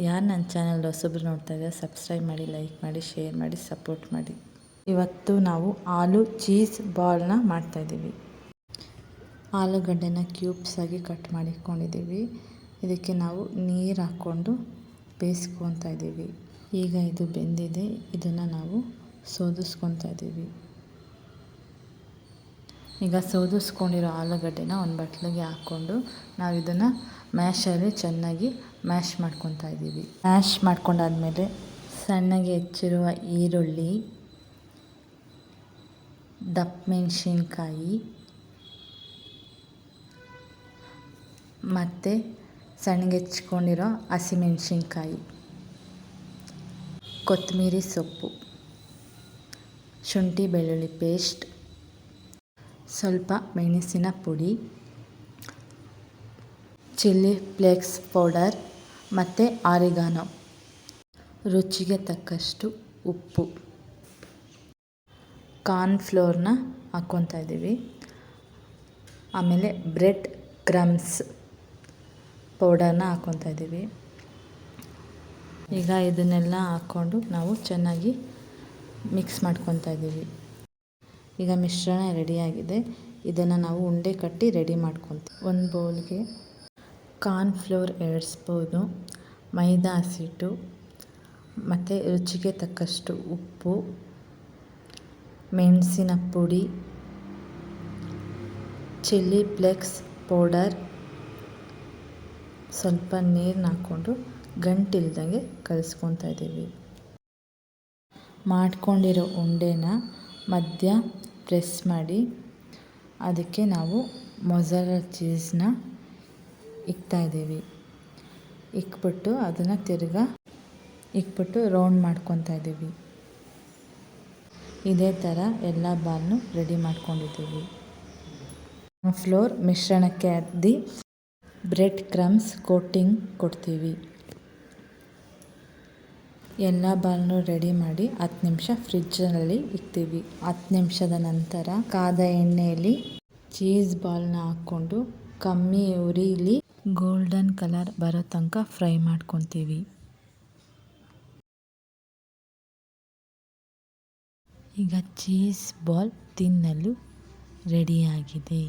ಯಾರು ನನ್ನ ಚಾನಲ್ ಹೊಸಬ್ರು ನೋಡ್ತಾ ಇದ್ದಾರೆ ಸಬ್ಸ್ಕ್ರೈಬ್ ಮಾಡಿ, ಲೈಕ್ ಮಾಡಿ, ಶೇರ್ ಮಾಡಿ, ಸಪೋರ್ಟ್ ಮಾಡಿ. ಇವತ್ತು ನಾವು ಆಲೂ ಚೀಸ್ ಬಾಲ್ನ ಮಾಡ್ತಾಯಿದ್ದೀವಿ. ಆಲೂಗಡ್ಡೆನ ಕ್ಯೂಬ್ಸ್ ಆಗಿ ಕಟ್ ಮಾಡಿಕೊಂಡಿದ್ದೀವಿ. ಇದಕ್ಕೆ ನಾವು ನೀರು ಹಾಕ್ಕೊಂಡು ಬೇಯಿಸ್ಕೊತಾ ಇದ್ದೀವಿ. ಈಗ ಇದು ಬೆಂದಿದೆ, ಇದನ್ನು ನಾವು ಸೋದಿಸ್ಕೊತಾ ಇದ್ದೀವಿ. ಈಗ ಸೋದಿಸ್ಕೊಂಡಿರೋ ಆಲೂಗಡ್ಡೆನ ಒಂದು ಬಟ್ಲಿಗೆ ಹಾಕ್ಕೊಂಡು ನಾವು ಇದನ್ನು ಮ್ಯಾಶಲ್ಲಿ ಚೆನ್ನಾಗಿ ಮ್ಯಾಶ್ ಮಾಡ್ಕೊತಾ ಇದ್ದೀವಿ. ಮ್ಯಾಶ್ ಮಾಡ್ಕೊಂಡಾದ್ಮೇಲೆ ಸಣ್ಣಗೆ ಹೆಚ್ಚಿರುವ ಈರುಳ್ಳಿ, ದಪ್ಪ ಮೆಣಸಿನ್ಕಾಯಿ ಮತ್ತು ಸಣ್ಣಗೆ ಹೆಚ್ಕೊಂಡಿರೋ ಹಸಿಮೆಣಸಿನ್ಕಾಯಿ, ಕೊತ್ತಂಬರಿ ಸೊಪ್ಪು, ಶುಂಠಿ ಬೆಳ್ಳುಳ್ಳಿ ಪೇಸ್ಟ್, ಸ್ವಲ್ಪ ಮೆಣಸಿನ ಪುಡಿ, ಚಿಲ್ಲಿ ಫ್ಲೇಕ್ಸ್ ಪೌಡರ್ ಮತ್ತು ಆರಿಗಾನೋ, ರುಚಿಗೆ ತಕ್ಕಷ್ಟು ಉಪ್ಪು, ಕಾರ್ನ್ಫ್ಲೋರ್ನ ಹಾಕ್ಕೊತಾ ಇದ್ದೀವಿ. ಆಮೇಲೆ ಬ್ರೆಡ್ ಕ್ರಮ್ಸ್ ಪೌಡರ್ನ ಹಾಕ್ಕೊತಾ ಇದ್ದೀವಿ. ಈಗ ಇದನ್ನೆಲ್ಲ ಹಾಕ್ಕೊಂಡು ನಾವು ಚೆನ್ನಾಗಿ ಮಿಕ್ಸ್ ಮಾಡ್ಕೊತಾ ಇದ್ದೀವಿ. ಈಗ ಮಿಶ್ರಣ ರೆಡಿಯಾಗಿದೆ. ಇದನ್ನು ನಾವು ಉಂಡೆ ಕಟ್ಟಿ ರೆಡಿ ಮಾಡ್ಕೊತೀವಿ. ಒಂದು ಬೌಲ್ಗೆ ಕಾರ್ನ್ಫ್ಲೋರ್ 2 ಸ್ಪೂನು, ಮೈದಾ ಹಸಿಟ್ಟು ಮತ್ತು ರುಚಿಗೆ ತಕ್ಕಷ್ಟು ಉಪ್ಪು, ಮೆಣಸಿನ ಪುಡಿ, ಚಿಲ್ಲಿ ಫ್ಲೇಕ್ಸ್ ಪೌಡರ್, ಸ್ವಲ್ಪ ನೀರನ್ನ ಹಾಕ್ಕೊಂಡು ಗಂಟಿಲ್ದಂಗೆ ಕಲಿಸ್ಕೊತಾ ಇದ್ದೀವಿ. ಮಾಡ್ಕೊಂಡಿರೋ ಉಂಡೆನ ಮಧ್ಯ ಪ್ರೆಸ್ ಮಾಡಿ ಅದಕ್ಕೆ ನಾವು ಮೊಸರೆಲ್ಲಾ ಚೀಸ್ನ ಇಕ್ತಾಯಿದ್ದೀವಿ. ಇಕ್ಬಿಟ್ಟು ಅದನ್ನು ಇಕ್ಬಿಟ್ಟು ರೌಂಡ್ ಮಾಡ್ಕೊತಾ ಇದ್ದೀವಿ. ಇದೇ ಥರ ಎಲ್ಲ ಬಾಲ್ನು ರೆಡಿ ಮಾಡ್ಕೊಂಡಿದ್ದೀವಿ. ಫ್ಲೋರ್ ಮಿಶ್ರಣಕ್ಕೆ ಅದ್ದಿ ಬ್ರೆಡ್ ಕ್ರಮ್ಸ್ ಕೋಟಿಂಗ್ ಕೊಡ್ತೀವಿ. ಎಲ್ಲ ಬಾಲ್ನು ರೆಡಿ ಮಾಡಿ 10 ನಿಮಿಷ ಫ್ರಿಜ್ಜಲ್ಲಿ ಇಕ್ತೀವಿ. 10 ನಿಮಿಷದ ನಂತರ ಕಾದ ಎಣ್ಣೆಯಲ್ಲಿ ಚೀಸ್ ಬಾಲ್ನ ಹಾಕ್ಕೊಂಡು ಕಮ್ಮಿ ಉರಿಲಿ ಗೋಲ್ಡನ್ ಕಲರ್ ಬರೋ ತನಕ ಫ್ರೈ ಮಾಡ್ಕೊತೀವಿ. ಈಗ ಚೀಸ್ ಬಾಲ್ ತಿನ್ನಲು ರೆಡಿಯಾಗಿದೆ.